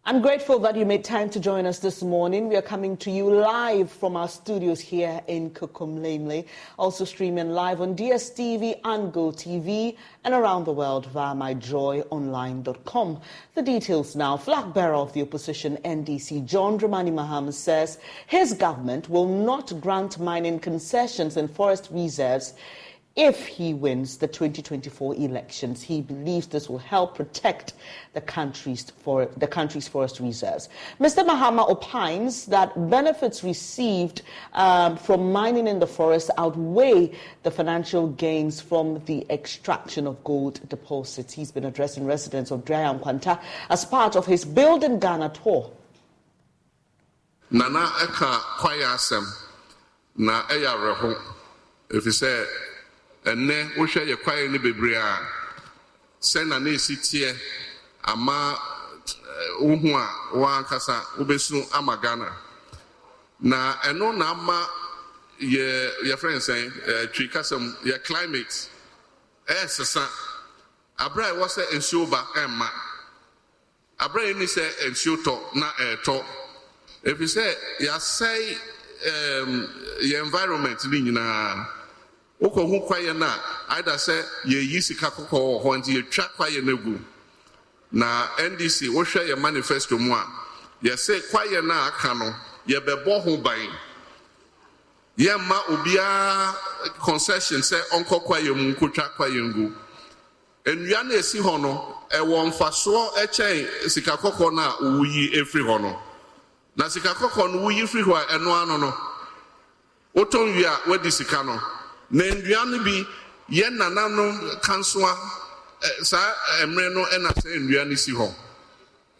I'm grateful that you made time to join us this morning. We are coming to you live from our studios here in Kukum, also streaming live on DSTV and GoTV and around the world via myjoyonline.com. The details now. Flag bearer of the opposition NDC, John Dramani Mahama, says his government will not grant mining concessions and forest reserves if he wins the 2024 elections. He believes this will help protect the country's forest reserves. Mr. Mahama opines that benefits received from mining in the forest outweigh the financial gains from the extraction of gold deposits. He's been addressing residents of Draya Nkwanta as part of his Building Ghana tour. Nana eka kwaya asem na eya reho if you say ene wo hwe ye kwaye ni bebre a se na na esitie ama ohu a wa kasa obesu amagana na eno na ama ye friend say twi kasam ye climate sesa abra wo se ensuo ba emma abra ni se ensuo to na to if you say ya say your environment ni nyina Oko hu kwaye na either say ye yi sika kokko ho nti ye twa kwaye na gu na NDC wo hwe ye manifesto mu a ye say kwaye na aka no ye bebo ho ban ye ma obia concession say onko kwaye mu nkotwa kwaye ngu enua na esi ho no e wo mfaso e chen sika kokko na wuyi efri ho no na sika kokko no wuyi free ho eno ano no oton wi a wadi sika no na nduane bi ye nananom kansoa sa emre no ena se nduane si ho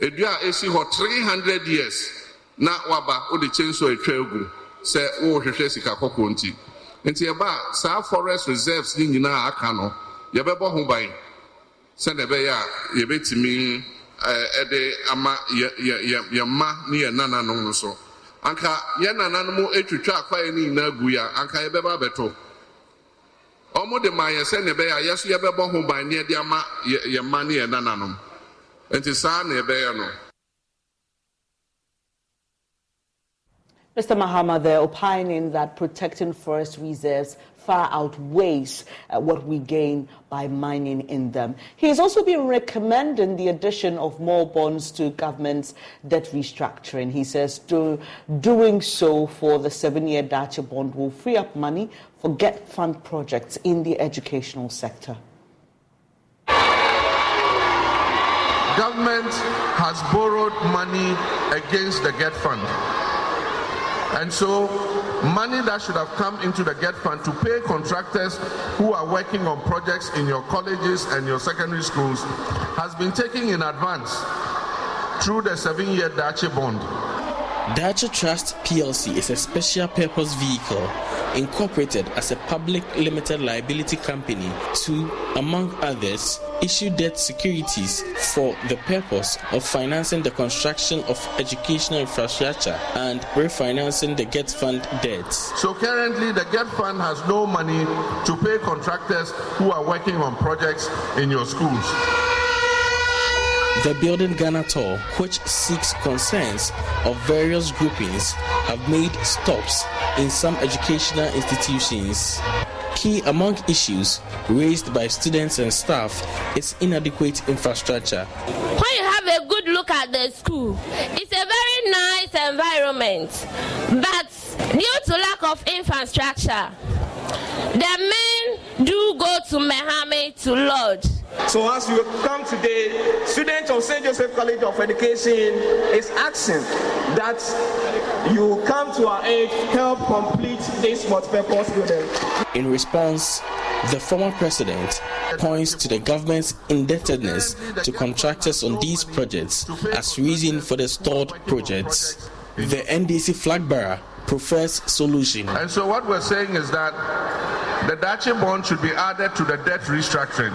edua esi ho 300 years na waba o de chenso etwa egu se wo hwehwe sika kokko nti e ba sa forest reserves ni nyina aka no ye bebo ho ban se na be ya ye betimi ede ama ye ma ni ye nananom no so anka ye nananom etwitwa akwaye ni na gu ya anka ye beba beto Omo de ma yese ne be ya yeso ye bebo ho ban ne de ama ye ma ne ye nananom enti sa na be ye no. Mr. Mahama there opining that protecting forest reserves far outweighs what we gain by mining in them. He has also been recommending the addition of more bonds to government's debt restructuring. He says doing so for the 7-year Dacha bond will free up money for GET Fund projects in the educational sector. Government has borrowed money against the GET Fund. And so, money that should have come into the GET Fund to pay contractors who are working on projects in your colleges and your secondary schools has been taken in advance through the 7-year Dacha bond. Dacha Trust PLC is a special purpose vehicle incorporated as a public limited liability company to, among others, issue debt securities for the purpose of financing the construction of educational infrastructure and refinancing the GET Fund debts. So currently the GET Fund has no money to pay contractors who are working on projects in your schools. The Building Ghana tour, which seeks concerns of various groupings, have made stops in some educational institutions. Key among issues raised by students and staff is inadequate infrastructure. When you have a good look at the school, it's a very nice environment, but due to lack of infrastructure, the men do go to Mehame to lodge. So as you come today, students of St. Joseph College of Education is asking that you come to our aid, help complete this multi-purpose building. In response, the former president points to the government's indebtedness to contractors on these projects as reason for the stalled projects. The NDC flag bearer prefers solution. And so what we're saying is that the Dacha bond should be added to the debt restructuring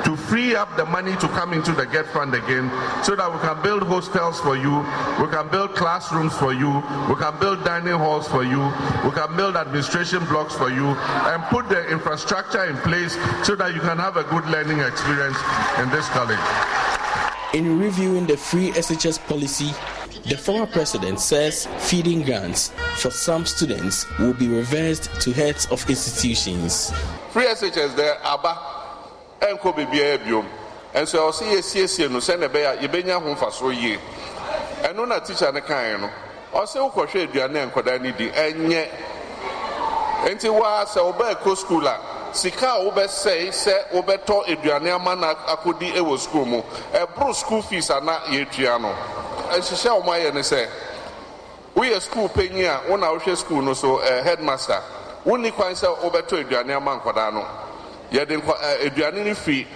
to free up the money to come into the GET Fund again so that we can build hostels for you, we can build classrooms for you, we can build dining halls for you, we can build administration blocks for you and put the infrastructure in place so that you can have a good learning experience in this college. In reviewing the free SHS policy, the former president says feeding grants for some students will be reversed to heads of institutions. Free SHS there, Abba, and Kobe Biabium. And so I'll see a CSC no send a bear, Yebenya home for so ye. And no teacher and a kind. Also, Koshe Diana and Kodani, and yet. And it was a Oberco schooler. Sika Ober say, Oberto Adriana Mana Akudi Ewo School, a pro school fees are not yet Triano. And she shall my and say, we a school paying here, one our school, no so a headmaster. Only quite so Oberto Adriana Man Quadano. Yet Adriani fee,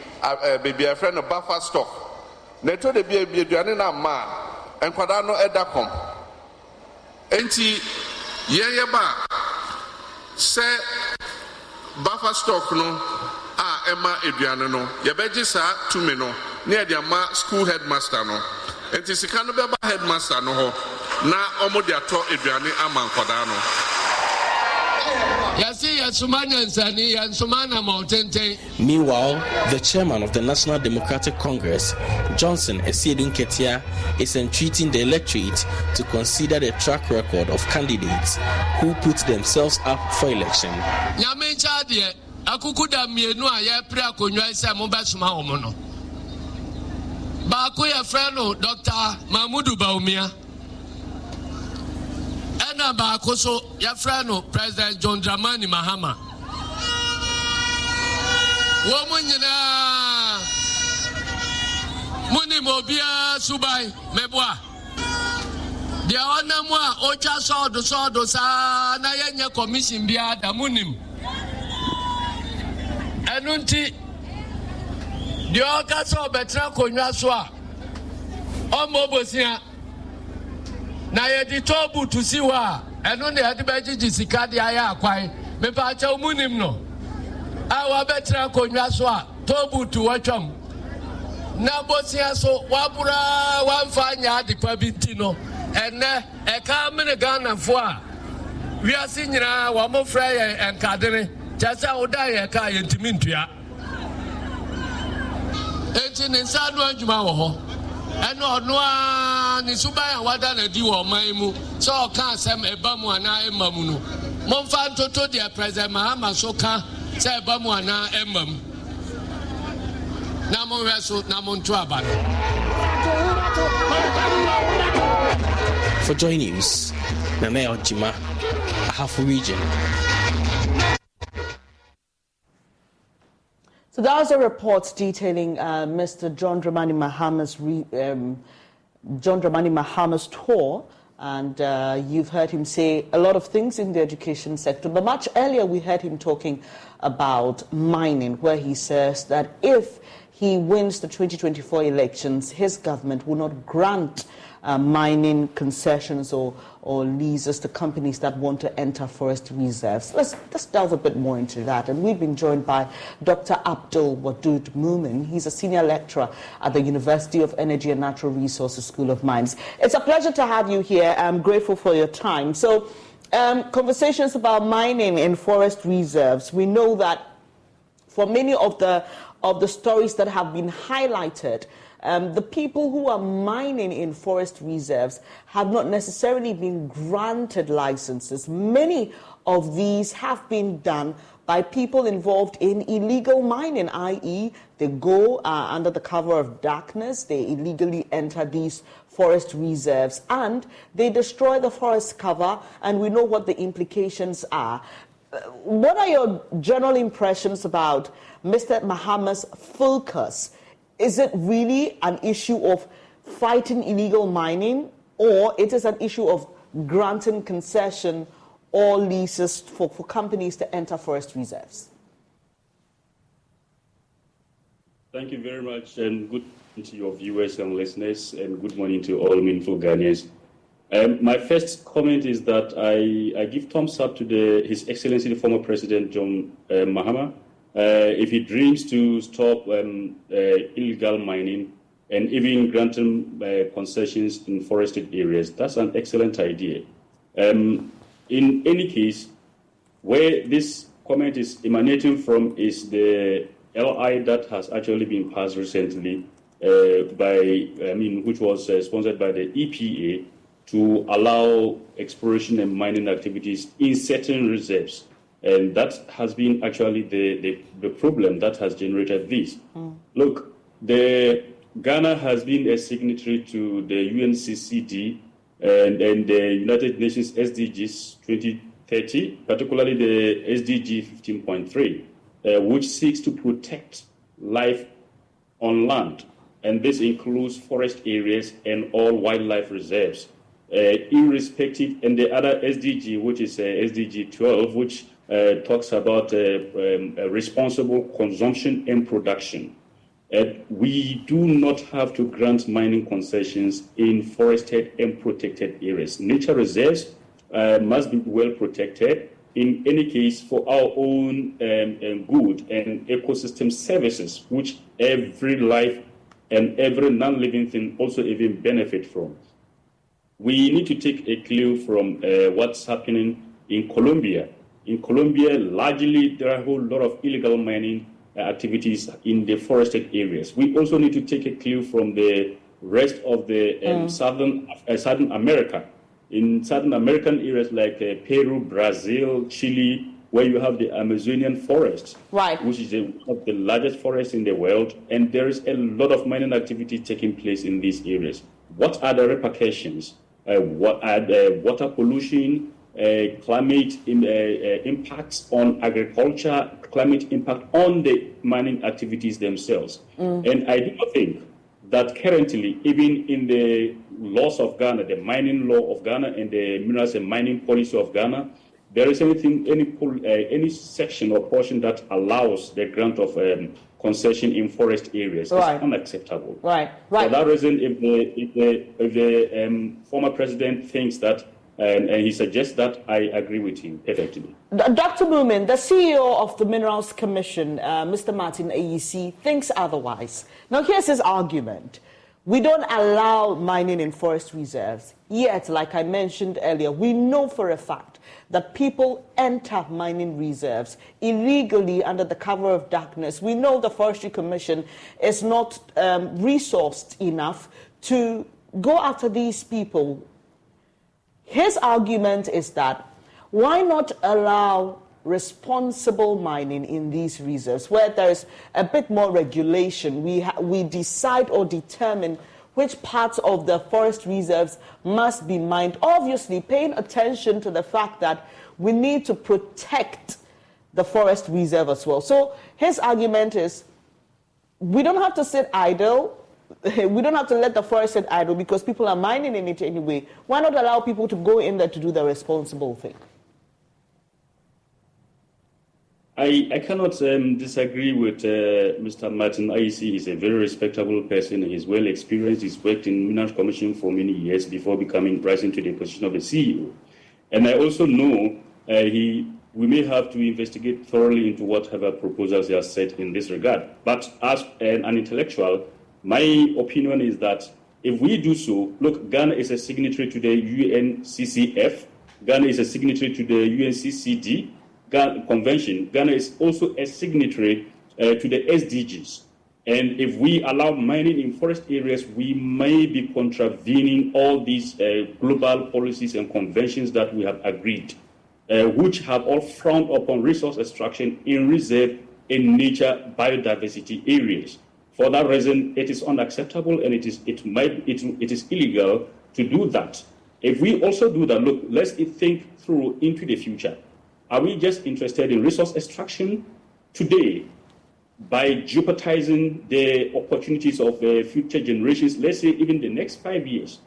baby a friend of buffer stock. Neto de be Adriana ma and Quadano Edacom. Enti Yeba say buffer stock no Emma Adriana no Yabeji sa 2 meno near the ma school headmaster no. Enti sikano beba headmaster no ho na omo de ato Adriani ama Quadano. Meanwhile, the chairman of the National Democratic Congress, Johnson Esiedun Ketia, is entreating the electorate to consider the track record of candidates who put themselves up for election. Dr. Mahmoud Baumia. Ena Bakoso, your friend, President John Dramani Mahama. Woman, Muni Mobia Subai, Meboa. The Onamwa, Ocha Sodo Sodo Sa, Nayanya Commission Bia, the Munim. Enunti, the Okaso Betra Konyaswa, Omobosia. Na yedi tobu tusiwa eno ne yedi beji jisika di aya akwai me pa cha umunim no awa betra konwa so a tobu tu watwam na bosia so wabura wamfa nya de kwa binti no ene e ka mene Ghana fo a wi asinyira wa mo fra ye enkadere chasa oda ye ka ye ntimi ntua enti ne nsa no adwuma wo ho eno ono ni subaya wada na di wo man mu so ka asem eba mu ana ema mu no momfa ntoto de President Mahama so ka se eba mu ana ema mu na mo weso na mo nto aba. For Joy News, Nana Ojima, Ahafo Region. So that was a report detailing Mr. John Dramani Mahama's tour, and you've heard him say a lot of things in the education sector. But much earlier, we heard him talking about mining, where he says that if he wins the 2024 elections, his government will not grant mining concessions or leases to companies that want to enter forest reserves. Let's delve a bit more into that. And we've been joined by Dr. Abdul Wadud Moomin. He's a senior lecturer at the University of Energy and Natural Resources School of Mines. It's a pleasure to have you here. I'm grateful for your time. So, conversations about mining in forest reserves. We know that for many of the stories that have been highlighted, the people who are mining in forest reserves have not necessarily been granted licenses. Many of these have been done by people involved in illegal mining, i.e. they go under the cover of darkness, they illegally enter these forest reserves, and they destroy the forest cover, and we know what the implications are. What are your general impressions about Mr. Mahama's focus? Is it really an issue of fighting illegal mining, or it is an issue of granting concession or leases for companies to enter forest reserves? Thank you very much, and good morning to your viewers and listeners, and good morning to all meaningful Ghanaians. My first comment is that I give thumbs up to His Excellency, the former President John Mahama. If he dreams to stop illegal mining and even granting concessions in forested areas, that's an excellent idea. In any case, where this comment is emanating from is the LI that has actually been passed recently which was sponsored by the EPA, to allow exploration and mining activities in certain reserves. And that has been actually the problem that has generated this. Look, Ghana has been a signatory to the UNCCD and the United Nations SDGs 2030, particularly the SDG 15.3, which seeks to protect life on land. And this includes forest areas and all wildlife reserves. Irrespective, and the other SDG, which is SDG 12, which talks about responsible consumption and production. We do not have to grant mining concessions in forested and protected areas. Nature reserves must be well protected. In any case, for our own good and ecosystem services, which every life and every non-living thing also even benefit from. We need to take a clue from what's happening in Colombia. In Colombia, largely, there are a whole lot of illegal mining activities in the forested areas. We also need to take a clue from the rest of the Southern America. In Southern American areas like Peru, Brazil, Chile, where you have the Amazonian forest, right, which is one of the largest forests in the world, and there is a lot of mining activity taking place in these areas. What are the repercussions? What are the water pollution, climate impacts on agriculture, climate impact on the mining activities themselves? And I do not think that currently, even in the laws of Ghana, the mining law of Ghana and the minerals and mining policy of Ghana, there is any section or portion that allows the grant of concession in forest areas. Right. It's unacceptable. Right. For that reason, if the former president thinks that and he suggests that, I agree with him perfectly. Dr. Moomin, the CEO of the Minerals Commission, Mr. Martin AEC, thinks otherwise. Now, here's his argument. We don't allow mining in forest reserves. Yet, like I mentioned earlier, we know for a fact that people enter mining reserves illegally under the cover of darkness. We know the Forestry Commission is not resourced enough to go after these people. His argument is that why not allow responsible mining in these reserves where there's a bit more regulation? We decide or determine which parts of the forest reserves must be mined, obviously paying attention to the fact that we need to protect the forest reserve as well. So his argument is we don't have to sit idle. We don't have to let the forest sit idle because people are mining in it anyway. Why not allow people to go in there to do the responsible thing? I cannot disagree with Mr. Martin IEC. He's a very respectable person. He's well experienced. He's worked in Minerals Commission for many years before rising to the position of a CEO. And I also know we may have to investigate thoroughly into whatever proposals he has set in this regard. But as an intellectual, my opinion is that if we do so, look, Ghana is a signatory to the UNCCF. Ghana is a signatory to the UNCCD Convention. Ghana is also a signatory to the SDGs. And if we allow mining in forest areas, we may be contravening all these global policies and conventions that we have agreed, which have all frowned upon resource extraction in reserve and nature biodiversity areas. For that reason, it is unacceptable and it is illegal to do that. If we also do that, look, let's think through into the future. Are we just interested in resource extraction today by jeopardizing the opportunities of future generations, let's say even the next 5 years?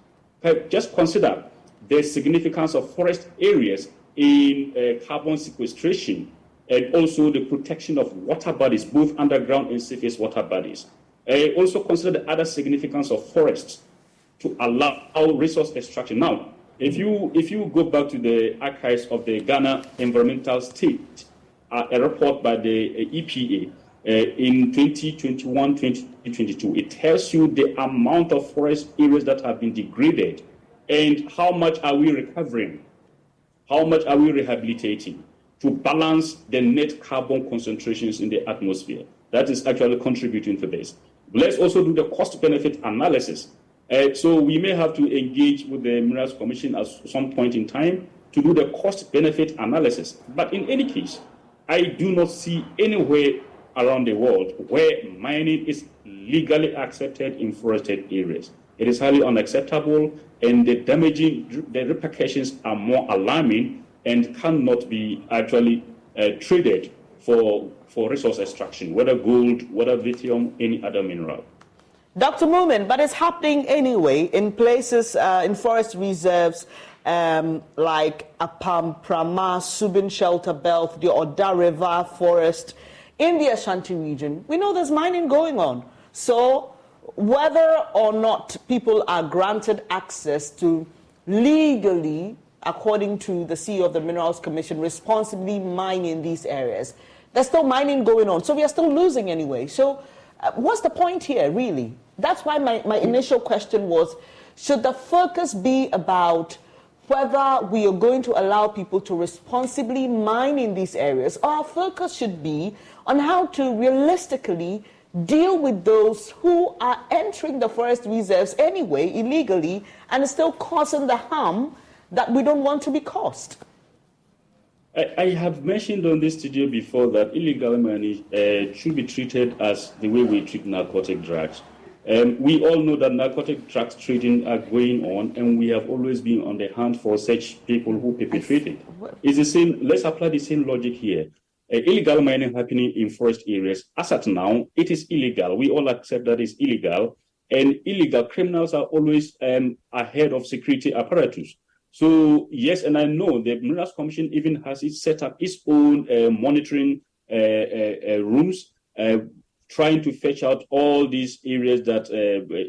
Just consider the significance of forest areas in carbon sequestration and also the protection of water bodies, both underground and surface water bodies. Also consider the other significance of forests to allow resource extraction. Now, if you go back to the archives of the Ghana Environmental State, a report by the EPA in 2021-2022, it tells you the amount of forest areas that have been degraded and how much are we recovering, how much are we rehabilitating to balance the net carbon concentrations in the atmosphere. That is actually contributing to this. Let's also do the cost-benefit analysis. So we may have to engage with the Minerals Commission at some point in time to do the cost-benefit analysis. But in any case, I do not see anywhere around the world where mining is legally accepted in forested areas. It is highly unacceptable, and the repercussions are more alarming and cannot be actually traded for resource extraction, whether gold, whether lithium, any other mineral. Dr. Moomin, but it's happening anyway in places, in forest reserves like Apam, Prama, Subin Shelter Belt, the Oda River Forest, in the Ashanti region. We know there's mining going on. So whether or not people are granted access to legally, according to the CEO of the Minerals Commission, responsibly mine in these areas, there's still mining going on. So we are still losing anyway. So what's the point here, really? That's why my initial question was, should the focus be about whether we are going to allow people to responsibly mine in these areas, or our focus should be on how to realistically deal with those who are entering the forest reserves anyway, illegally, and still causing the harm that we don't want to be caused? I have mentioned on this studio before that illegal mining should be treated as the way we treat narcotic drugs. We all know that narcotic drugs trading are going on, and we have always been on the hunt for such people who perpetrate it. It's the same. Let's apply the same logic here. Illegal mining happening in forest areas. As at now, it is illegal. We all accept that it's illegal, and illegal criminals are always ahead of security apparatus. So yes, and I know the Minerals Commission even has set up its own monitoring rooms, trying to fetch out all these areas that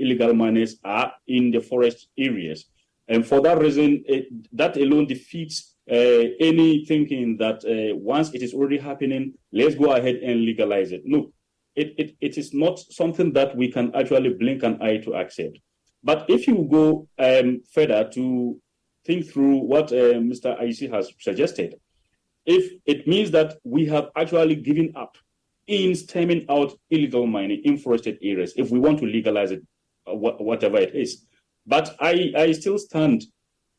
illegal miners are in the forest areas. And for that reason, that alone defeats any thinking that once it is already happening, let's go ahead and legalize it. No, it is not something that we can actually blink an eye to accept. But if you go further to think through what Mr. Aisi has suggested, if it means that we have actually given up in stemming out illegal mining in forested areas, if we want to legalize it, whatever it is. But I still stand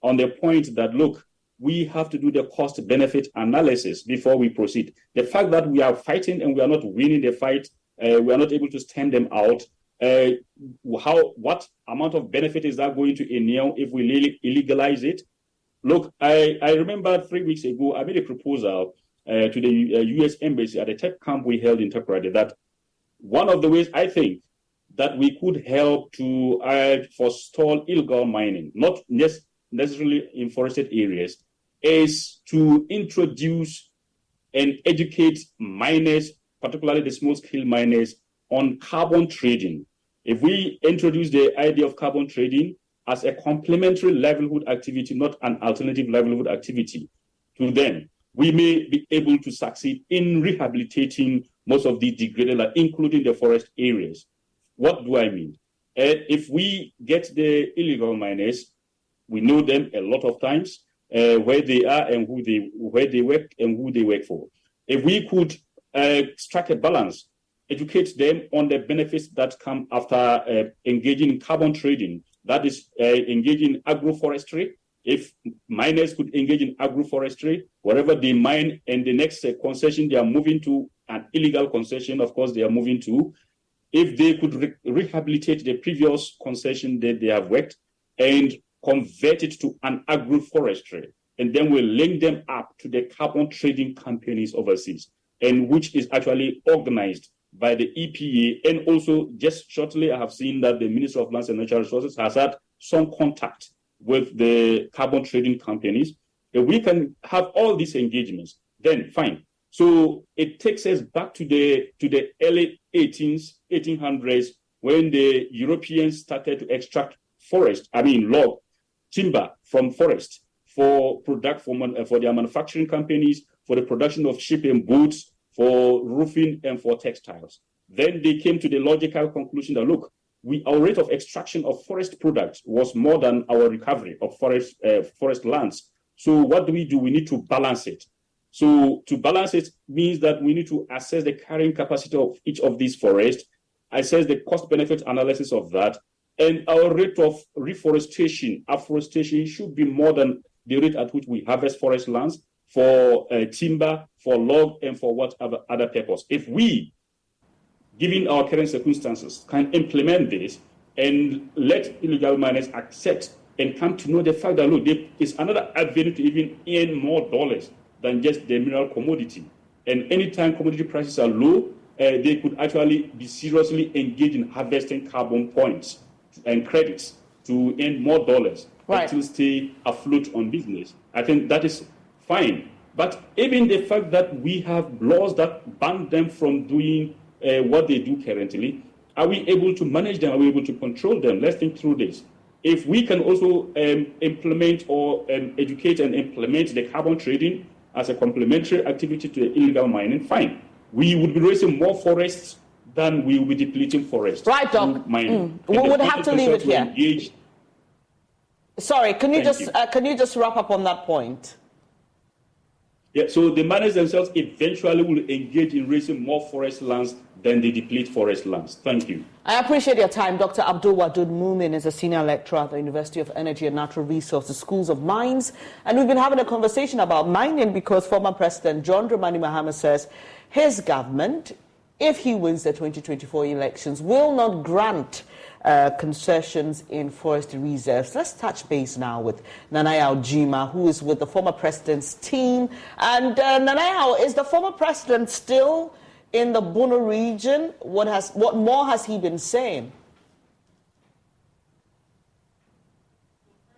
on the point that, look, we have to do the cost-benefit analysis before we proceed. The fact that we are fighting and we are not winning the fight, we are not able to stem them out, what amount of benefit is that going to entail if we illegalize it? Look, I remember 3 weeks ago, I made a proposal to the U.S. Embassy at a tech camp we held in Takoradi that one of the ways I think that we could help to forestall illegal mining, not necessarily in forested areas, is to introduce and educate miners, particularly the small-scale miners, on carbon trading. If we introduce the idea of carbon trading as a complementary livelihood activity, not an alternative livelihood activity to them, we may be able to succeed in rehabilitating most of the degraded land, including the forest areas. What do I mean? If we get the illegal miners, we know them a lot of times, where they are and where they work and who they work for. If we could strike a balance, educate them on the benefits that come after engaging in carbon trading, that is engaging in agroforestry. If miners could engage in agroforestry, wherever they mine, and the next concession they are moving to, an illegal concession, of course, they are moving to, if they could rehabilitate the previous concession that they have worked and convert it to an agroforestry, and then we'll link them up to the carbon trading companies overseas, and which is actually organized by the EPA. And also, just shortly, I have seen that the Minister of Lands and Natural Resources has had some contact with the carbon trading companies. If we can have all these engagements, then fine. So it takes us back to the early 1800s, when the Europeans started to extract log, timber from forest for their manufacturing companies, for the production of ship and boats, for roofing and for textiles. Then they came to the logical conclusion that, look, our rate of extraction of forest products was more than our recovery of forest lands. So what do? We need to balance it. So to balance it means that we need to assess the carrying capacity of each of these forests assess the cost-benefit analysis of that, and our rate of afforestation should be more than the rate at which we harvest forest lands for timber, for log, and for whatever other purpose. If we, given our current circumstances, can implement this and let illegal miners accept and come to know the fact that, look, there is another avenue to even earn more dollars than just the mineral commodity. And anytime commodity prices are low, they could actually be seriously engaged in harvesting carbon points and credits to earn more dollars and to stay afloat on business. I think that is fine. But even the fact that we have laws that ban them from doing what they do currently, are we able to manage them? Are we able to control them? Let's think through this. If we can also implement or educate and implement the carbon trading as a complementary activity to illegal mining, fine. We would be raising more forests than we will be depleting forests. Right, Doc. We would have to leave it here. Sorry, can you just wrap up on that point? Yeah, so the miners themselves eventually will engage in raising more forest lands than they deplete forest lands. Thank you. I appreciate your time. Dr. Abdul Wadud Mumin is a senior lecturer at the University of Energy and Natural Resources Schools of Mines. And we've been having a conversation about mining because former President John Dramani Mahama says his government, if he wins the 2024 elections, will not grant concessions in forest reserves. Let's touch base now with Nanaya Ojima, who is with the former president's team. And Nanaya, is the former president still in the Bono region? What more has he been saying?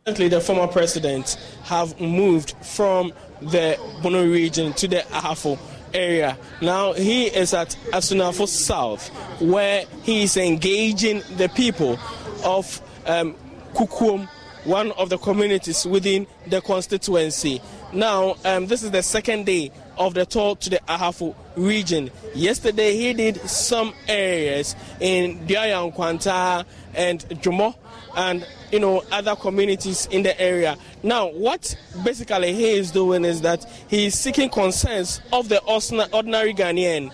Currently, the former president have moved from the Bono region to the Ahafo area. Now he is at Asunafo South, where he is engaging the people of Kukum, one of the communities within the constituency. Now, this is the second day of the tour to the Ahafo region. Yesterday, he did some areas in Diayan Kwanta and Jomo and other communities in the area. Now, what basically he is doing is that he is seeking concerns of the ordinary Ghanaian,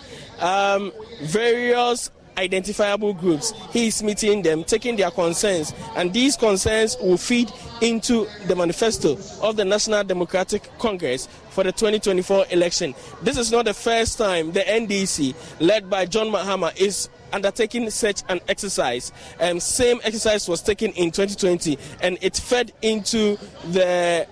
various identifiable groups. He is meeting them, taking their concerns, and these concerns will feed into the manifesto of the National Democratic Congress for the 2024 election. This is not the first time the NDC, led by John Mahama, is undertaking such an exercise. Same exercise was taken in 2020, and it fed into the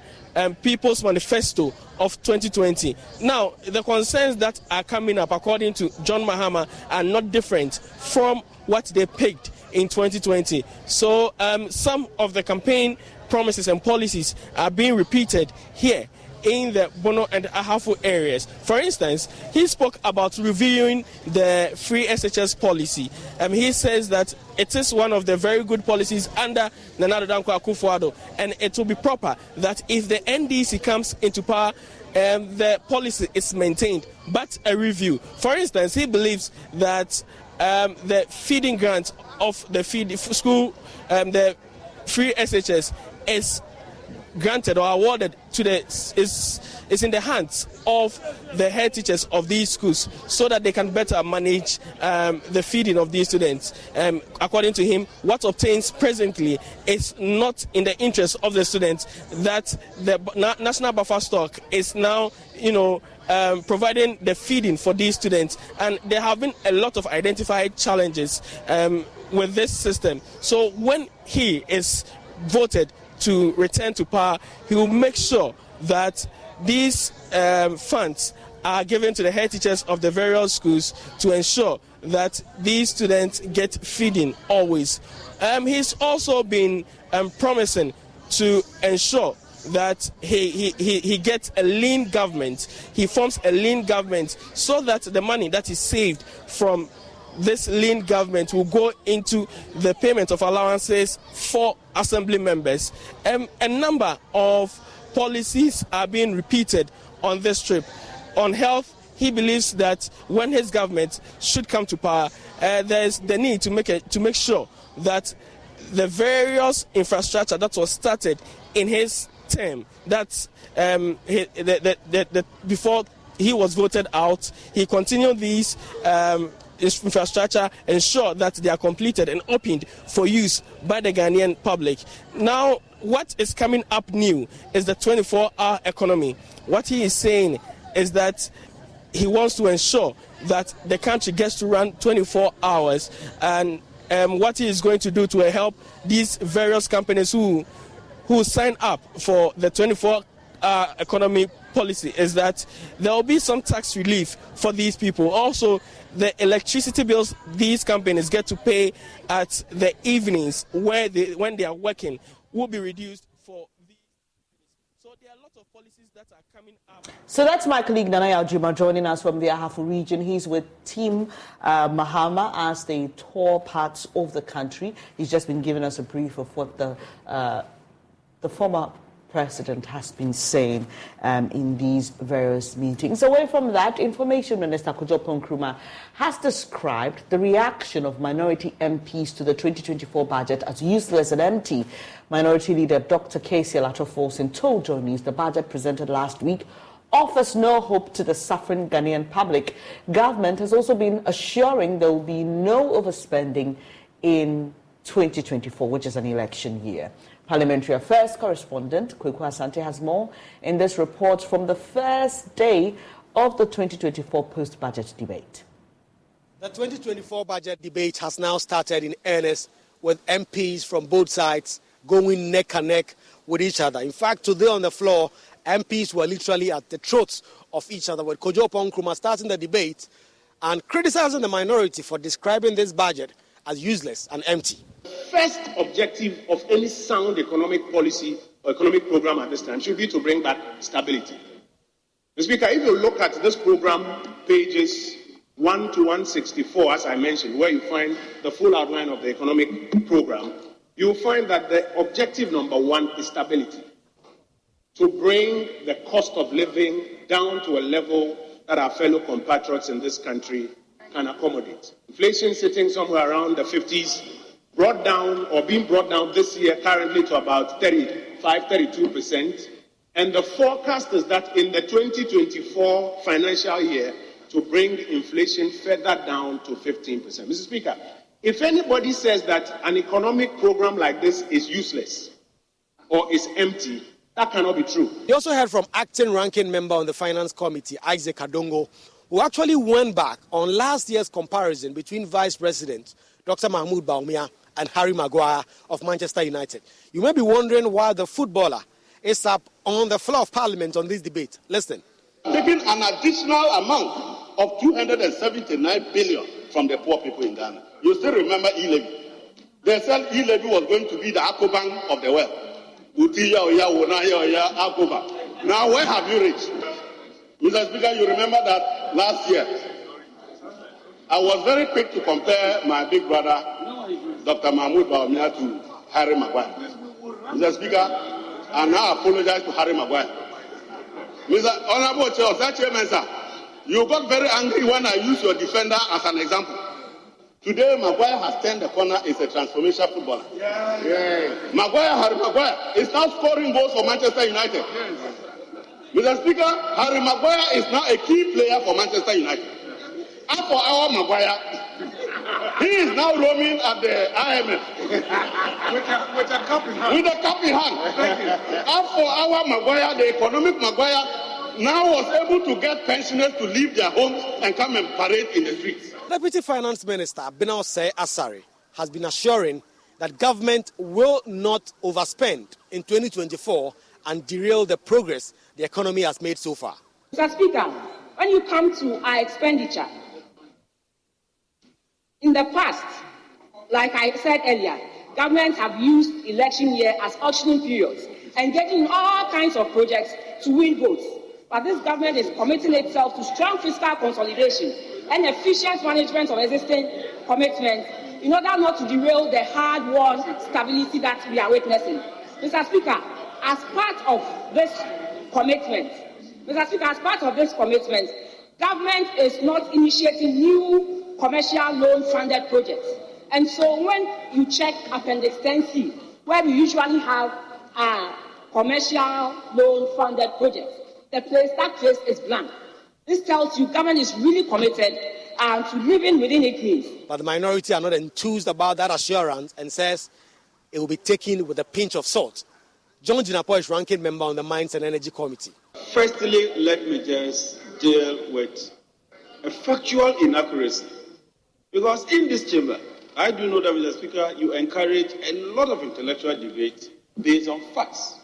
People's Manifesto of 2020. Now, the concerns that are coming up, according to John Mahama, are not different from what they picked in 2020. So some of the campaign promises and policies are being repeated here in the Bono and Ahafo areas. For instance, he spoke about reviewing the free SHS policy. He says that it is one of the very good policies under Nana Addo Dankwa Akufo-Addo, and it will be proper that if the NDC comes into power, the policy is maintained, but a review. For instance, he believes that the feeding grant of the school, the free SHS is granted or awarded to is in the hands of the head teachers of these schools so that they can better manage the feeding of these students. According to him, what obtains presently is not in the interest of the students, that the national buffer stock is now providing the feeding for these students, and there have been a lot of identified challenges with this system. So when he is voted to return to power, he will make sure that these funds are given to the head teachers of the various schools to ensure that these students get feeding always. He's also been promising to ensure that he gets a lean government. He forms a lean government so that the money that is saved from this lean government will go into the payment of allowances for assembly members. A number of policies are being repeated on this trip. On health, he believes that when his government should come to power, there is the need to make sure that the various infrastructure that was started in his term, that's before he was voted out, he continued these infrastructure, ensure that they are completed and opened for use by the Ghanaian public. Now, what is coming up new is the 24-hour economy. What he is saying is that he wants to ensure that the country gets to run 24 hours, and what he is going to do to help these various companies who sign up for the 24-hour economy policy is that there will be some tax relief for these people. Also, the electricity bills these companies get to pay at the evenings when they are working will be reduced for these. So there are lots of policies that are coming up. So that's my colleague Nanaya Juma joining us from the Ahafo region. He's with Team Mahama as they tour parts of the country. He's just been giving us a brief of what the former president has been saying in these various meetings. Away from that, Information Minister Kojo Nkrumah has described the reaction of minority MPs to the 2024 budget as useless and empty. Minority Leader Dr. Casey Alato-Forson told JoyNews the budget presented last week offers no hope to the suffering Ghanaian public. Government has also been assuring there will be no overspending in 2024, which is an election year. Parliamentary Affairs correspondent Kweku Asante has more in this report from the first day of the 2024 post-budget debate. The 2024 budget debate has now started in earnest, with MPs from both sides going neck and neck with each other. In fact, today on the floor, MPs were literally at the throats of each other, with Kojo Nkrumah starting the debate and criticizing the minority for describing this budget as useless and empty. First objective of any sound economic policy or economic program at this time should be to bring back stability. Mr. Speaker, if you look at this program, pages 1 to 164, as I mentioned, where you find the full outline of the economic program, you'll find that the objective number one is stability. To bring the cost of living down to a level that our fellow compatriots in this country can accommodate. Inflation sitting somewhere around the 50s, brought down or being brought down this year currently to about 32%. And the forecast is that in the 2024 financial year to bring inflation further down to 15%. Mr. Speaker, if anybody says that an economic program like this is useless or is empty, that cannot be true. We also heard from acting ranking member on the Finance Committee, Isaac Adongo, who actually went back on last year's comparison between Vice President Dr. Mahmoud Bawumia and Harry Maguire of Manchester United. You may be wondering why the footballer is up on the floor of Parliament on this debate. Listen. Taking an additional amount of 279 billion from the poor people in Ghana. You still remember e-levy. They said e-levy was going to be the Akobank of the world. Now where have you reached? Mr. Speaker, you remember that last year I was very quick to compare my big brother, Dr. Mahmoud Bawumia, to Harry Maguire. Mr. Speaker, I now apologize to Harry Maguire. Mr. Honorable Chairman, sir, you got very angry when I used your defender as an example. Today, Maguire has turned the corner, is a transformational footballer. Harry Maguire is now scoring goals for Manchester United. Mr. Speaker, Harry Maguire is now a key player for Manchester United. As for our Maguire, he is now roaming at the IMF with a cup in hand. With a cup in hand. As for our Maguire, the economic Maguire now was able to get pensioners to leave their homes and come and parade in the streets. Deputy Finance Minister Binause Asare has been assuring that government will not overspend in 2024 and derail the progress the economy has made so far. Mr. Speaker, when you come to our expenditure, in the past, like I said earlier, governments have used election year as auctioning periods, engaging in all kinds of projects to win votes. But this government is committing itself to strong fiscal consolidation and efficient management of existing commitments in order not to derail the hard-won stability that we are witnessing. Mr. Speaker, as part of this commitment, government is not initiating new commercial loan-funded projects. And so when you check Appendix 10C, where we usually have commercial loan-funded projects, that place is blank. This tells you government is really committed to living within its means. But the minority are not enthused about that assurance and says it will be taken with a pinch of salt. John Jinapo is ranking member on the Mines and Energy Committee. Firstly, let me just deal with a factual inaccuracy. Because in this chamber, I do know that, Mr. Speaker, you encourage a lot of intellectual debate based on facts.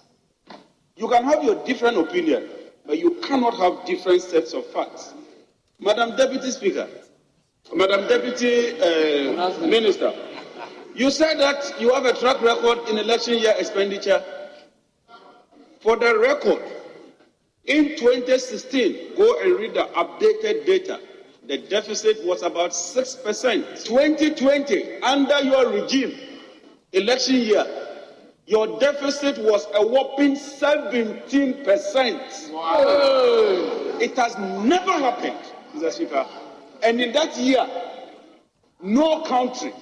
You can have your different opinion, but you cannot have different sets of facts. Madam Deputy Speaker, Madam Deputy Minister, you said that you have a track record in election year expenditure. For the record, in 2016, go and read the updated data. The deficit was about 6%. 2020, under your regime, election year, your deficit was a whopping 17%. Wow. It has never happened, Mr. Speaker. And in that year, no country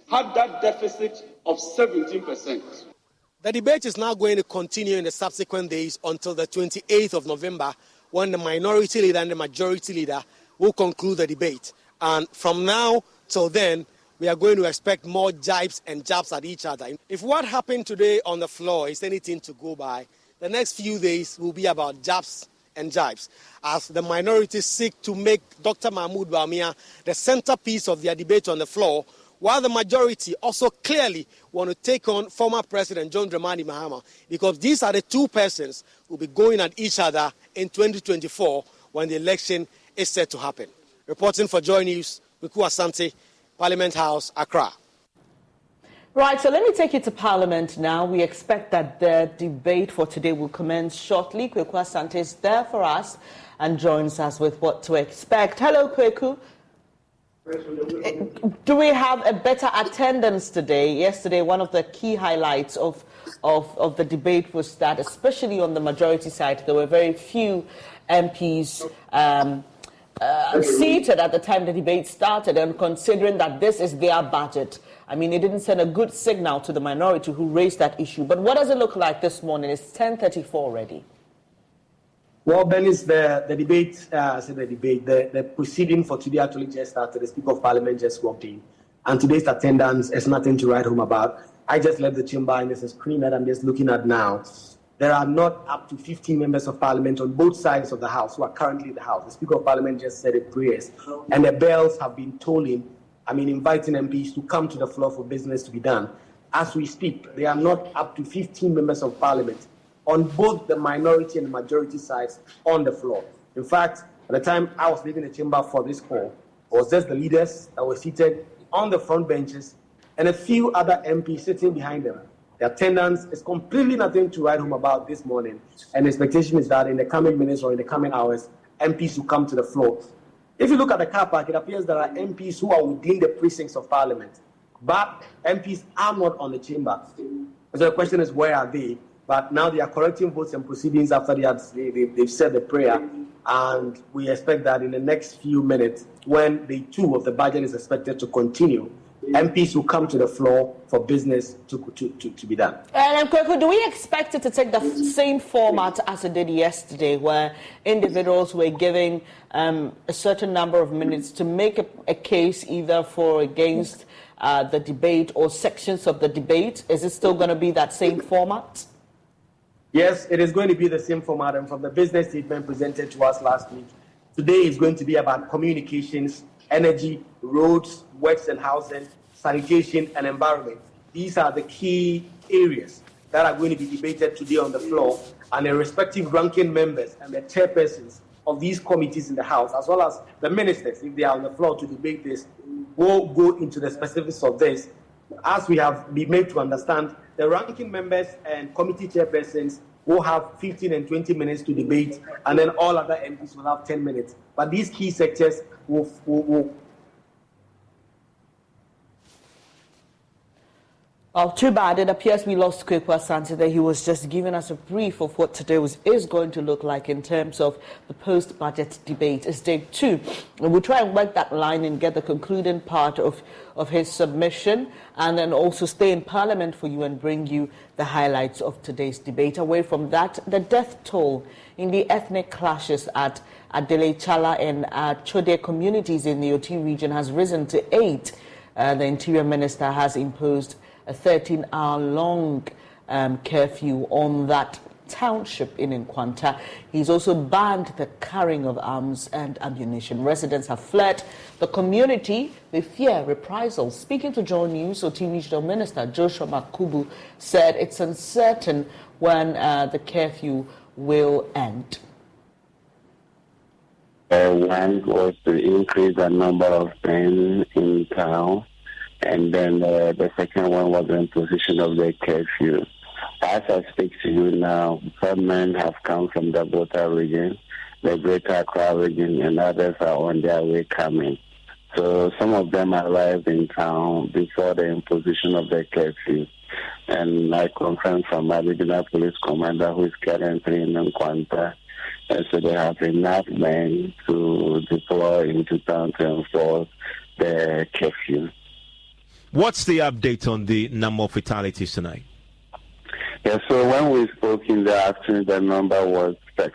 had that deficit of 17%. The debate is now going to continue in the subsequent days until the 28th of November, when the minority leader and the majority leader will conclude the debate. And from now till then, we are going to expect more jibes and jabs at each other. If what happened today on the floor is anything to go by, the next few days will be about jabs and jibes, as the minorities seek to make Dr. Mahmoud Bawumia the centerpiece of their debate on the floor, while the majority also clearly want to take on former President John Dramani Mahama, because these are the two persons who will be going at each other in 2024 when the election is set to happen. Reporting for Joy News, Kweku Asante, Parliament House, Accra. Right, so let me take you to Parliament now. We expect that the debate for today will commence shortly. Kweku Asante is there for us and joins us with what to expect. Hello, Kweku. Do we have a better attendance today? Yesterday, one of the key highlights of the debate was that, especially on the majority side, there were very few MPs seated at the time the debate started, and considering that this is their budget, I mean, it didn't send a good signal to the minority who raised that issue. But what does it look like this morning? It's 10:34 already. Well, Ben, is the proceeding for today actually just started. The Speaker of Parliament just walked in, and today's attendance is nothing to write home about. I just left the chamber, and there's a screen that I'm just looking at now. There are not up to 15 members of Parliament on both sides of the House who are currently in the House. The Speaker of Parliament just said a prayers, and the bells have been tolling, inviting MPs to come to the floor for business to be done. As we speak, there are not up to 15 members of Parliament on both the minority and the majority sides on the floor. In fact, at the time I was leaving the chamber for this call, it was just the leaders that were seated on the front benches and a few other MPs sitting behind them. The attendance is completely nothing to write home about this morning, and the expectation is that in the coming minutes or in the coming hours, MPs will come to the floor. If you look at the car park, it appears there are MPs who are within the precincts of Parliament, but MPs are not on the chamber. So the question is, where are they? But now they are correcting votes and proceedings after they've said the prayer. And we expect that in the next few minutes, when day 2 of the budget is expected to continue, MPs will come to the floor for business to be done. And Kweku, do we expect it to take the same format as it did yesterday, where individuals were given a certain number of minutes to make a case either for or against the debate or sections of the debate? Is it still going to be that same format? Yes, it is going to be the same format, and from the business statement presented to us last week, today is going to be about communications, energy, roads, works and housing, sanitation and environment. These are the key areas that are going to be debated today on the floor, and the respective ranking members and the chairpersons of these committees in the House, as well as the ministers, if they are on the floor to debate this, will go into the specifics of this. As we have been made to understand, the ranking members and committee chairpersons will have 15 and 20 minutes to debate, and then all other MPs will have 10 minutes. But these key sectors will Oh, too bad. It appears we lost Kweku Asante there. He was just giving us a brief of what today is going to look like in terms of the post-budget debate. It's day 2. And we'll try and work that line and get the concluding part of his submission, and then also stay in Parliament for you and bring you the highlights of today's debate. Away from that, the death toll in the ethnic clashes at Adele Chala and Chode communities in the Oti region has risen to 8. The Interior Minister has imposed a 13-hour-long curfew on that township in Nkwanta. He's also banned the carrying of arms and ammunition. Residents have fled the community. They fear reprisals. Speaking to JoyNews, Oti Regional Minister Joshua Makubu said it's uncertain when the curfew will end. One was to increase the number of men in town, and then the second one was the imposition of the curfew. As I speak to you now, some men have come from the Bota region, the Greater Accra region, and others are on their way coming. So some of them arrived in town before the imposition of the curfew. And I confirmed from my regional police commander, who is currently in Nkwanta, and so they have enough men to deploy into town to enforce the curfew. What's the update on the number of fatalities tonight? Yeah, so when we spoke in the afternoon, the number was 6.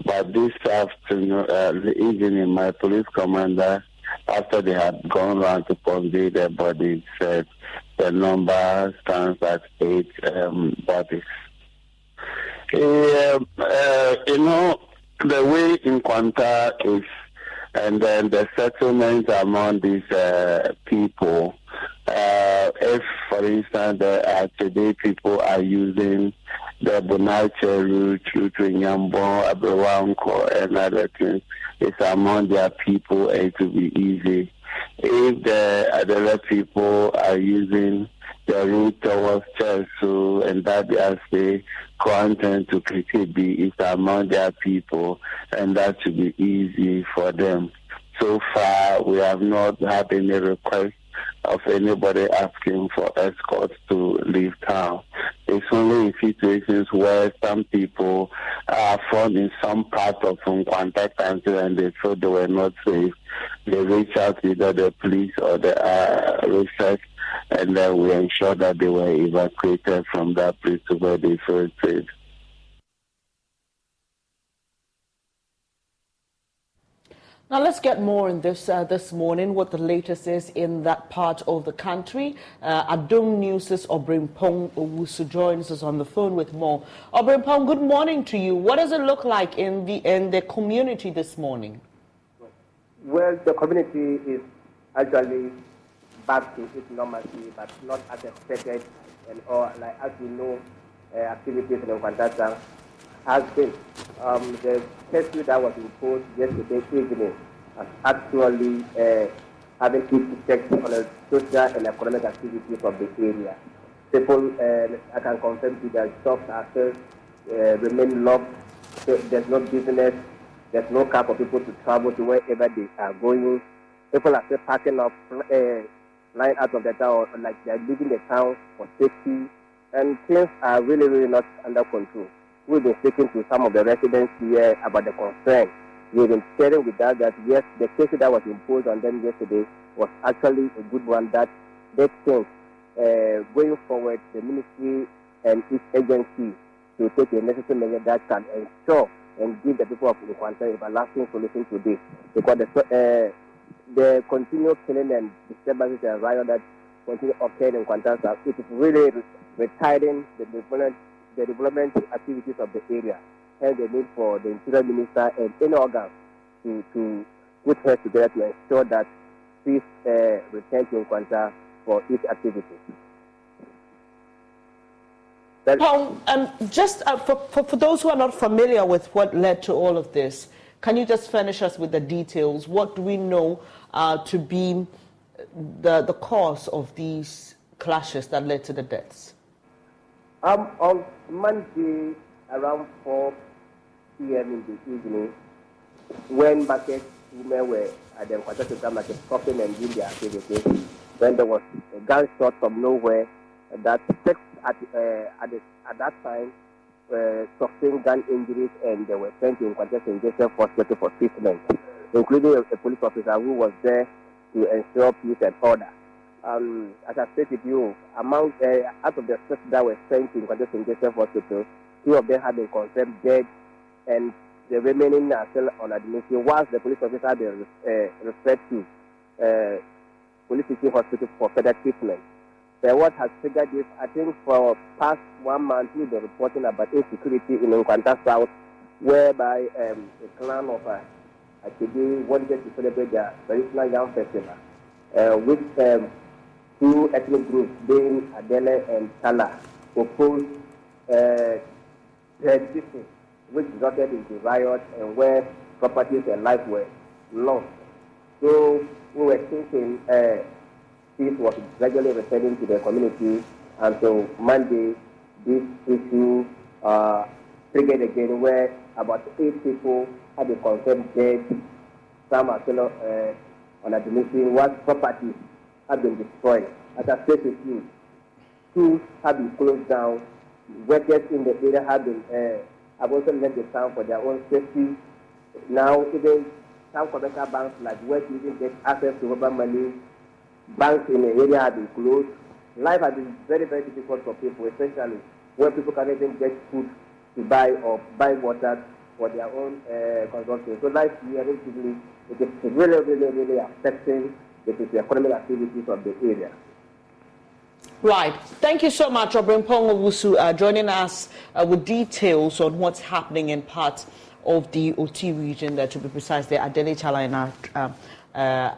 But this afternoon, the evening, my police commander, after they had gone around to convey their bodies, said the number stands at 8 bodies. The way in Nkwanta is, and then the settlement among these people, if, for instance, today people are using the Bonache route to Nyambo, Abewanko, and other things, it's among their people, and it will be easy. If the other people are using the route towards Chelsea and that they are say content to KKB, is among their people, and that should be easy for them. So far, we have not had any request of anybody asking for escorts to leave town. It's only in situations where some people are found in some part of Nkwanta country and they thought they were not safe. They reach out to either the police or the research, and then we ensure that they were evacuated from that place to where they felt safe. Now let's get more in this this morning, what the latest is in that part of the country. Adom News' Obrimpong Owusu joins us on the phone with more. Obrimpong, good morning to you. What does it look like in the community this morning? Well, the community is actually back to its normalcy, but not as expected, and or like as we know, activities in Nkwanta has been. The curfew that was imposed yesterday evening has actually having effect on the social and economic activities of the area. People, I can confirm to you that shops are still remain locked. So there's no business, there's no car for people to travel to wherever they are going. People are still packing up, lying out of the town, like they're leaving the town for safety, and things are really not under control. We've been speaking to some of the residents here about the concern. We've been sharing with us that yes, the case that was imposed on them yesterday was actually a good one, that they think going forward, the ministry and its agency to take a necessary measure that can ensure and give the people of Nkwanta a lasting solution to this. Because the continued killing and disturbances and riot that continue occurring in Nkwanta, it is really retarding the development activities of the area, and the need for the Interior Minister and any organ to put heads together to ensure that peace returns to Nkwanta for its activities. Just for those who are not familiar with what led to all of this, can you just finish us with the details? What do we know to be the cause of these clashes that led to the deaths? On Monday, around 4 p.m. in the evening, when market women were at the Nkwanta market shopping and doing their activities, when there was a gunshot from nowhere that 6 at that time sustained gun injuries, and they were sent to St. Joseph Hospital for treatment, including a police officer who was there to ensure peace and order. As I stated to you, out of the 6 that were sent to St. Joseph Hospital, 2 of them have been confirmed dead, and the remaining are still on admission, whilst the police officer has been referred to Police City Hospital for further treatment. What has triggered this, I think for past 1 month, we've been reporting about insecurity in Nkwanta South, whereby a clan of Akidi wanted to celebrate their traditional yam festival, with 2 ethnic groups, being Adele and Tala, opposed tradition, which resulted into riots and where properties and lives were lost. So we were thinking peace was gradually returning to the community until Monday this issue triggered again, where about 8 people had been confirmed dead. Some are still on admission, while properties have been destroyed. As I said to you, schools have been closed down. Workers in the area have also left the town for their own safety. Now, even some commercial banks, like where you even get access to mobile money, banks in the area have been closed. Life has been very, very difficult for people, especially where people can't even get food to buy or buy water for their own consumption. So life here, basically, it is really, really, really affecting the economic activities of the area. Right. Thank you so much, Obrin Pongowusu, joining us with details on what's happening in parts of the OT region, there, to be precise, the Adele Chala and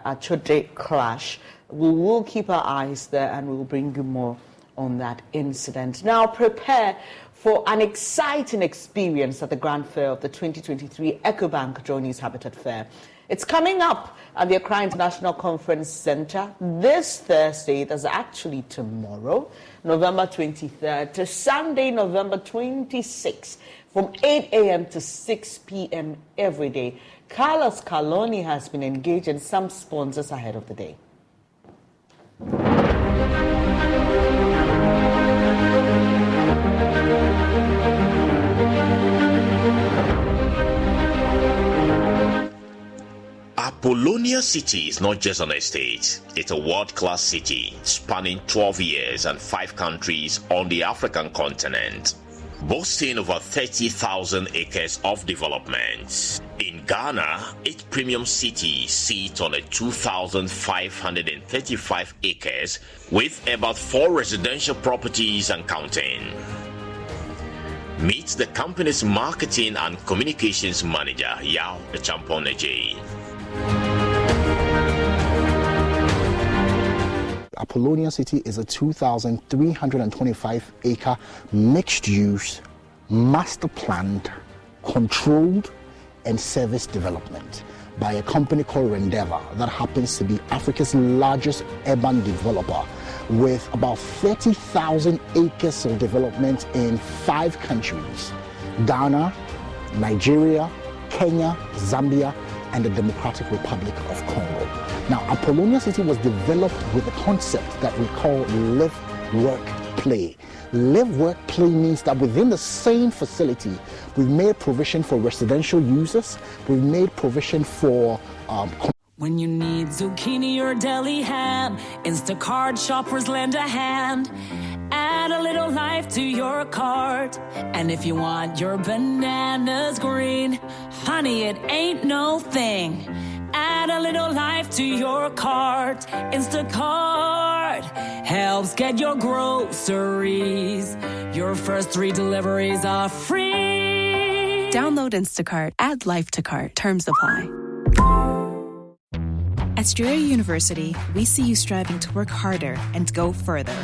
Achode clash. We will keep our eyes there and we will bring you more on that incident. Now, prepare for an exciting experience at the Grand Fair of the 2023 EcoBank JoyNews Habitat Fair. It's coming up at the Accra International Conference Center this Thursday, that's actually tomorrow, November 23rd, to Sunday, November 26th, from 8 a.m. to 6 p.m. every day. Carlos Caloni has been engaged in some sponsors ahead of the day. Apollonia City is not just an estate, it's a world-class city spanning 12 years and 5 countries on the African continent, boasting over 30,000 acres of development. In Ghana, its premium city sits on a 2,535 acres with about 4 residential properties and counting. Meet the company's marketing and communications manager, Yao Champoneje. Apollonia City is a 2,325-acre mixed-use, master-planned, controlled, and serviced development by a company called Rendeavor that happens to be Africa's largest urban developer, with about 30,000 acres of development in 5 countries: Ghana, Nigeria, Kenya, Zambia, and the Democratic Republic of Congo. Now, Apollonia City was developed with a concept that we call live, work, play. Live, work, play means that within the same facility, we've made provision for residential users, we've made provision for when you need zucchini or deli ham, Instacart shoppers lend a hand. Add a little life to your cart. And if you want your bananas green, honey, it ain't no thing. Add a little life to your cart. Instacart helps get your groceries. Your first 3 deliveries are free. Download Instacart. Add life to cart. Terms apply. At Strayer University, we see you striving to work harder and go further.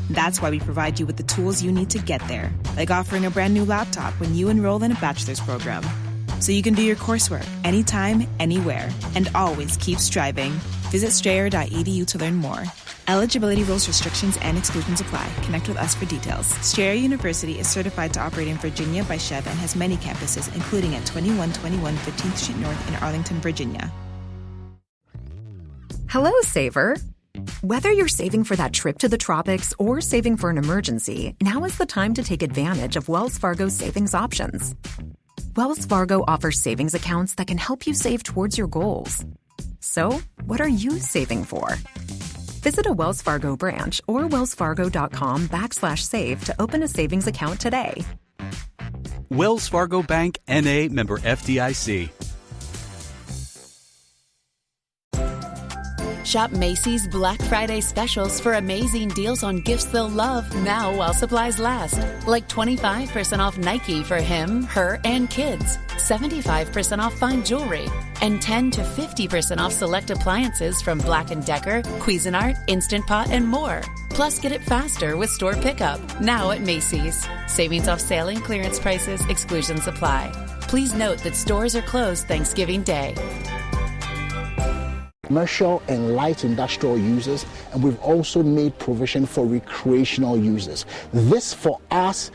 That's why we provide you with the tools you need to get there, like offering a brand new laptop when you enroll in a bachelor's program, so you can do your coursework anytime, anywhere, and always keep striving. Visit strayer.edu to learn more. Eligibility rules, restrictions, and exclusions apply. Connect with us for details. Strayer University is certified to operate in Virginia by Chev and has many campuses, including at 2121 15th Street North in Arlington, Virginia. Hello, Saver. Whether you're saving for that trip to the tropics or saving for an emergency, now is the time to take advantage of Wells Fargo's savings options. Wells Fargo offers savings accounts that can help you save towards your goals. So, what are you saving for? Visit a Wells Fargo branch or wellsfargo.com/save to open a savings account today. Wells Fargo Bank, N.A., member FDIC. Shop Macy's Black Friday specials for amazing deals on gifts they'll love now while supplies last. Like 25% off Nike for him, her, and kids. 75% off fine jewelry. And 10 to 50% off select appliances from Black & Decker, Cuisinart, Instant Pot, and more. Plus, get it faster with store pickup. Now at Macy's. Savings off sale and clearance prices. Exclusions apply. Please note that stores are closed Thanksgiving Day. Commercial and light industrial users, and we've also made provision for recreational users. This for us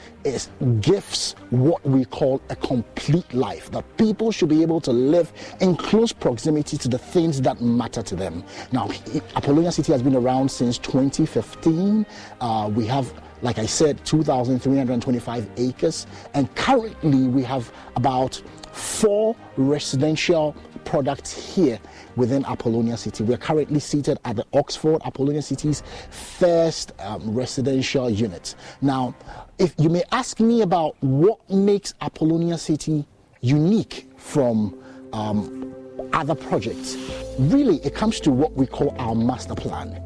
gives what we call a complete life, that people should be able to live in close proximity to the things that matter to them. Now, Apollonia City has been around since 2015. We have, like I said, 2,325 acres, and currently we have about 4 residential products here within Apollonia City. We're currently seated at the Oxford, Apollonia City's first residential unit. Now, if you may ask me about what makes Apollonia City unique from other projects, really it comes to what we call our master plan.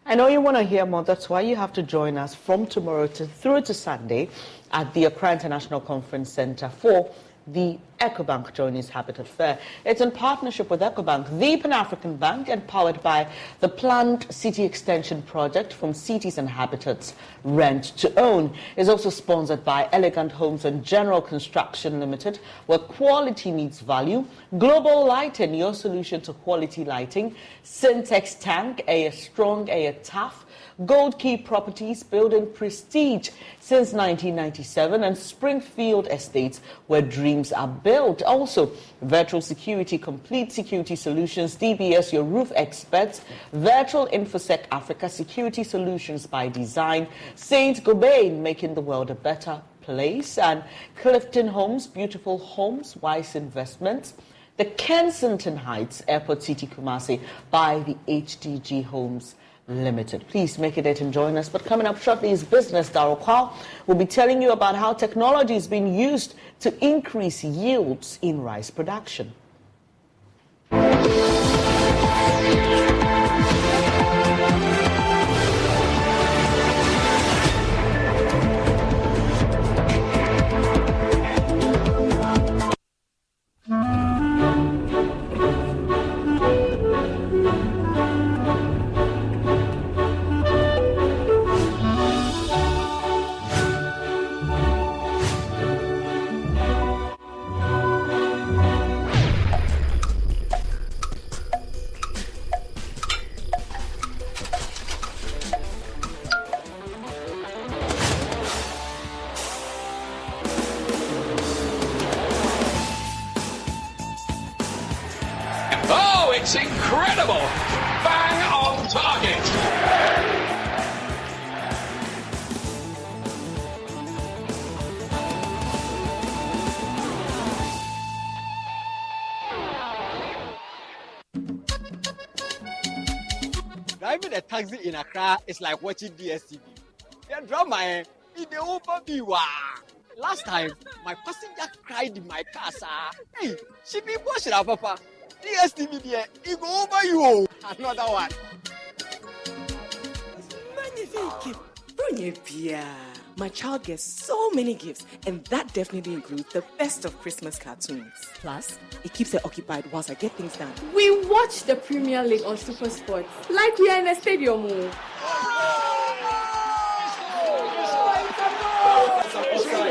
I know you want to hear more. That's why you have to join us from tomorrow through to Sunday at the Accra International Conference Center for the EcoBank JoyNews Habitat Fair. It's in partnership with EcoBank, the Pan-African Bank, and powered by the planned city extension project From Cities and Habitats Rent to Own. It's also sponsored by Elegant Homes and General Construction Limited, where quality meets value. Global Lighting, your solution to quality lighting. Syntex Tank, a strong, a tough. Gold Key Properties, building prestige since 1997, and Springfield Estates, where dreams are built. Also, Virtual Security, Complete Security Solutions, DBS, your roof experts, Virtual InfoSec Africa, Security Solutions by Design, Saint Gobain, making the world a better place, and Clifton Homes, beautiful homes, wise investments. The Kensington Heights, Airport City, Kumasi, by the HDG Homes Limited. Please make a date and join us. But coming up shortly is Business. Darryl Kwao will be telling you about how technology is being used to increase yields in rice production. It's incredible! Bang on target! Driving a taxi in Accra is like watching DSTV. The drama in the open view. Last time, my passenger cried in my car, sir. Hey, she be pushing her, papa. DSTV there, it go over you. Another one. Magnifique. My child gets so many gifts, and that definitely includes the best of Christmas cartoons. Plus, it keeps her occupied whilst I get things done. We watch the Premier League on Super Sports like we are in a stadium.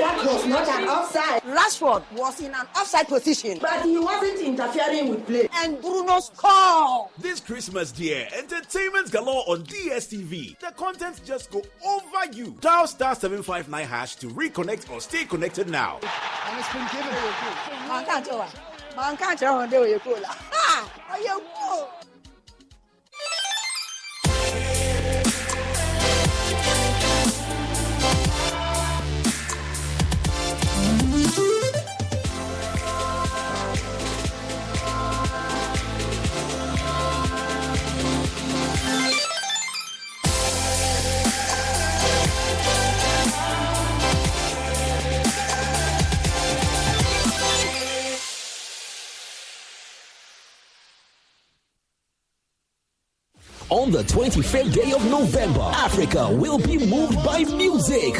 That was not an offside. Rashford was in an offside position, but he wasn't interfering with play. And Bruno scored. This Christmas, dear, entertainment galore on DSTV. The content just go over you. Dial *759# to reconnect or stay connected now. And it's been given. On the 25th day of November, Africa will be moved by music.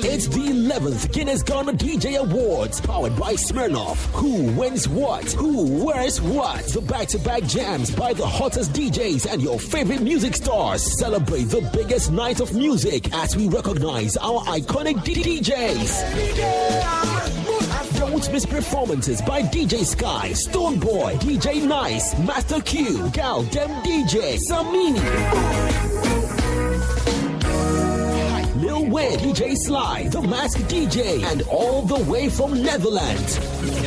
It's the 11th Guinness Ghana DJ Awards, powered by Smirnoff. Who wins what? Who wears what? The back-to-back jams by the hottest DJs and your favorite music stars. Celebrate the biggest night of music as we recognize our iconic DJs. Don't miss performances by DJ Sky, Stoneboy, DJ Nice, Master Q, Gal Dem DJ, Samini, Lil Wayne, DJ Sly, The Mask DJ, and all the way from Netherlands,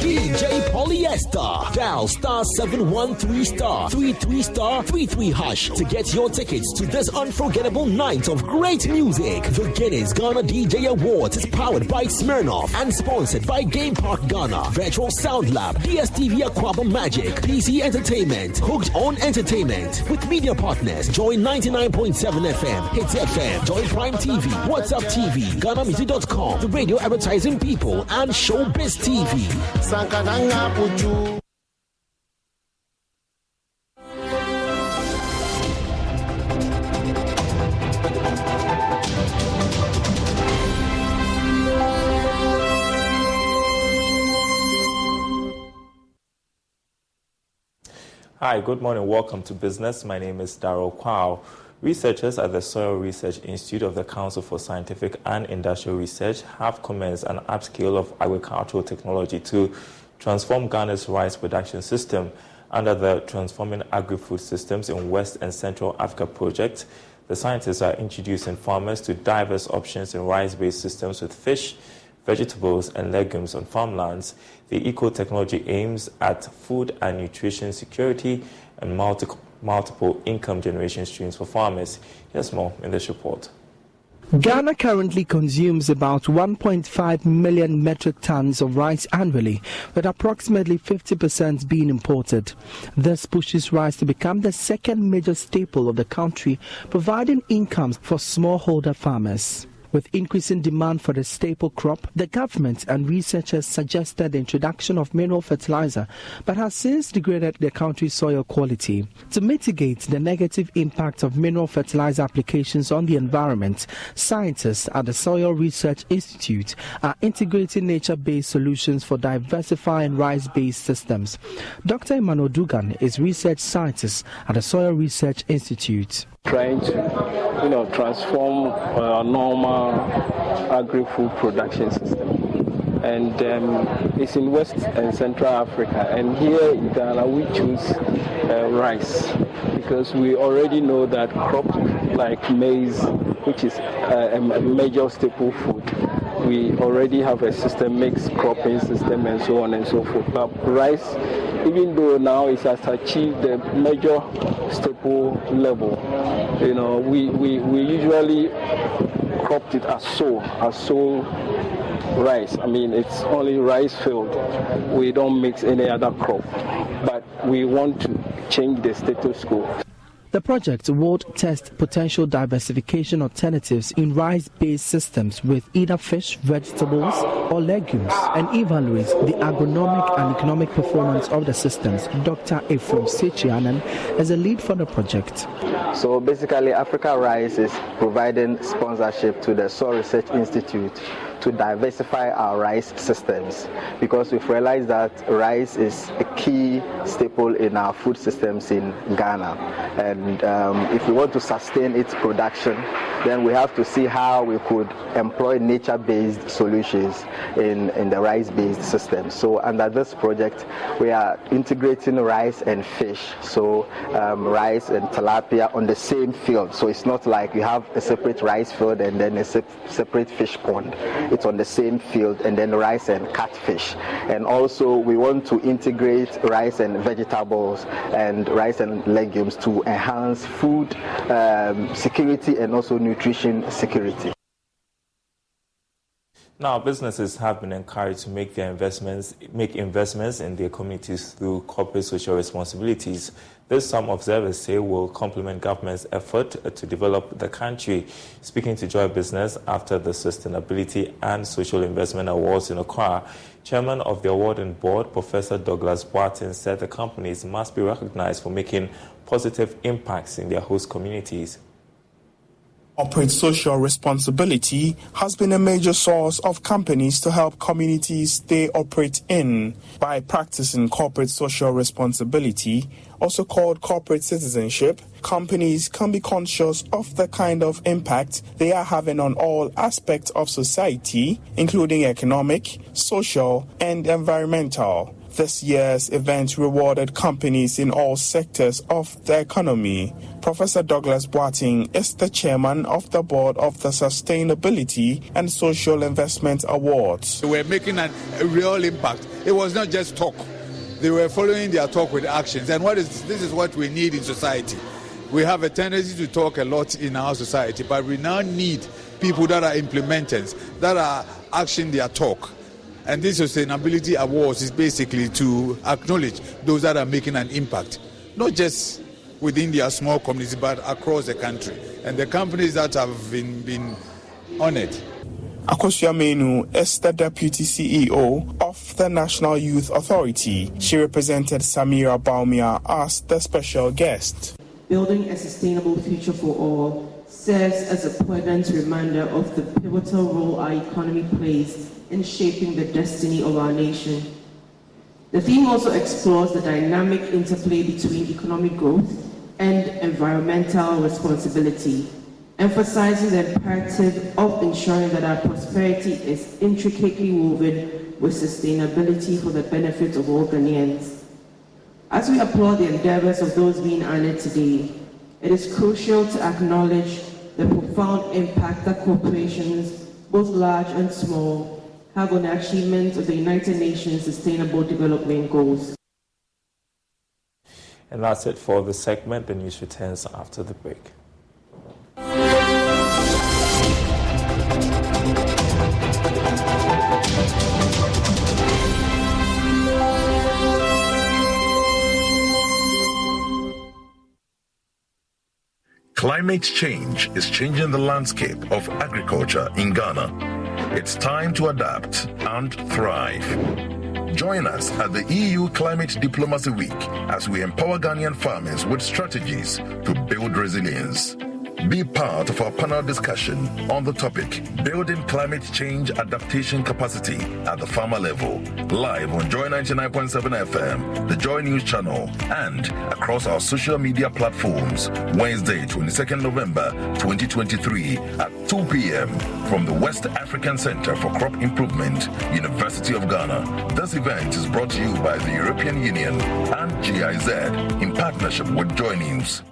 DJ Polyester. Dial *713*33*33# to get your tickets to this unforgettable night of great music. The Guinness Ghana DJ Awards is powered by Smirnoff and sponsored by Game Park Ghana, Virtual Sound Lab, DSTV Aquaba Magic, PC Entertainment, Hooked On Entertainment, with media partners Joy 99.7 FM, Hits FM, Joy Prime TV, WhatsApp TV, GhanaMusic.com, The Radio Advertising People, and Showbiz TV. Hi, good morning. Welcome to Business. My name is Darryl Kwao. Researchers at the Soil Research Institute of the Council for Scientific and Industrial Research have commenced an upscale of agricultural technology to transform Ghana's rice production system. Under the Transforming Agri-Food Systems in West and Central Africa project, the scientists are introducing farmers to diverse options in rice-based systems with fish, vegetables, and legumes on farmlands. The eco-technology aims at food and nutrition security and multiple income generation streams for farmers. Here's more in this report. Ghana currently consumes about 1.5 million metric tons of rice annually, with approximately 50% being imported. This pushes rice to become the second major staple of the country, providing incomes for smallholder farmers. With increasing demand for the staple crop, the government and researchers suggested the introduction of mineral fertilizer, but has since degraded the country's soil quality. To mitigate the negative impact of mineral fertilizer applications on the environment, scientists at the Soil Research Institute are integrating nature-based solutions for diversifying rice-based systems. Dr. Emmanuel Dugan is research scientist at the Soil Research Institute. Trying to, transform a normal agri-food production system. And it's in West and Central Africa. And here in Ghana, we choose rice because we already know that crops like maize, which is a major staple food, we already have a system, mixed cropping system, and so on and so forth. But rice, even though now it has achieved the major staple level, we usually cropped it as sow rice. I mean, it's only rice field. We don't mix any other crop, but we want to change the status quo. The project would test potential diversification alternatives in rice-based systems with either fish, vegetables, or legumes, and evaluate the agronomic and economic performance of the systems. Dr. Ephraim Sechianen is a lead for the project. So basically, Africa Rice is providing sponsorship to the Soil Research Institute to diversify our rice systems, because we've realized that rice is a key staple in our food systems in Ghana. And if we want to sustain its production, then we have to see how we could employ nature-based solutions in the rice-based system. So under this project, we are integrating rice and fish, so rice and tilapia on the same field. So it's not like you have a separate rice field and then a separate fish pond. It's on the same field, and then rice and catfish. And also we want to integrate rice and vegetables and rice and legumes to enhance food security and also nutrition security. Now, businesses have been encouraged to make investments in their communities through corporate social responsibilities. This, some observers say, will complement government's effort to develop the country. Speaking to Joy Business after the Sustainability and Social Investment Awards in Accra, Chairman of the awarding board, Professor Douglas Boateng, said the companies must be recognized for making positive impacts in their host communities. Corporate social responsibility has been a major source of companies to help communities they operate in. By practicing corporate social responsibility, also called corporate citizenship, companies can be conscious of the kind of impact they are having on all aspects of society, including economic, social, and environmental. This year's event rewarded companies in all sectors of the economy. Professor Douglas Boateng is the chairman of the board of the Sustainability and Social Investment Awards. We're making a real impact. It was not just talk. They were following their talk with actions. And this is what we need in society. We have a tendency to talk a lot in our society, but we now need people that are implementers, that are actioning their talk. And this Sustainability Awards is basically to acknowledge those that are making an impact, not just within their small community, but across the country. And the companies that have been honored. Akosua Menu is the Deputy CEO of the National Youth Authority. She represented Samira Baumia as the special guest. Building a sustainable future for all serves as a poignant reminder of the pivotal role our economy plays in shaping the destiny of our nation. The theme also explores the dynamic interplay between economic growth and environmental responsibility, emphasizing the imperative of ensuring that our prosperity is intricately woven with sustainability for the benefit of all Ghanaians. As we applaud the endeavors of those being honored today, it is crucial to acknowledge the profound impact that corporations, both large and small, have on the achievement of the United Nations Sustainable Development Goals. And that's it for the segment. The news returns after the break. Climate change is changing the landscape of agriculture in Ghana. It's time to adapt and thrive. Join us at the EU Climate Diplomacy Week as we empower Ghanaian farmers with strategies to build resilience. Be part of our panel discussion on the topic, Building Climate Change Adaptation Capacity at the Farmer Level, live on Joy 99.7 FM, the Joy News channel, and across our social media platforms, Wednesday, 22nd November 2023 at 2 p.m. from the West African Center for Crop Improvement, University of Ghana. This event is brought to you by the European Union and GIZ in partnership with JoyNews.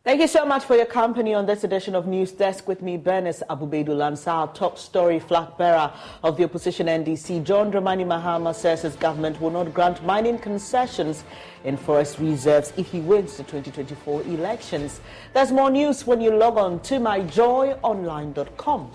Thank you so much for your company on this edition of News Desk. With me, Bernice Abubedu Lansa, our top story flag bearer of the opposition NDC. John Dramani Mahama says his government will not grant mining concessions in forest reserves if he wins the 2024 elections. There's more news when you log on to myjoyonline.com.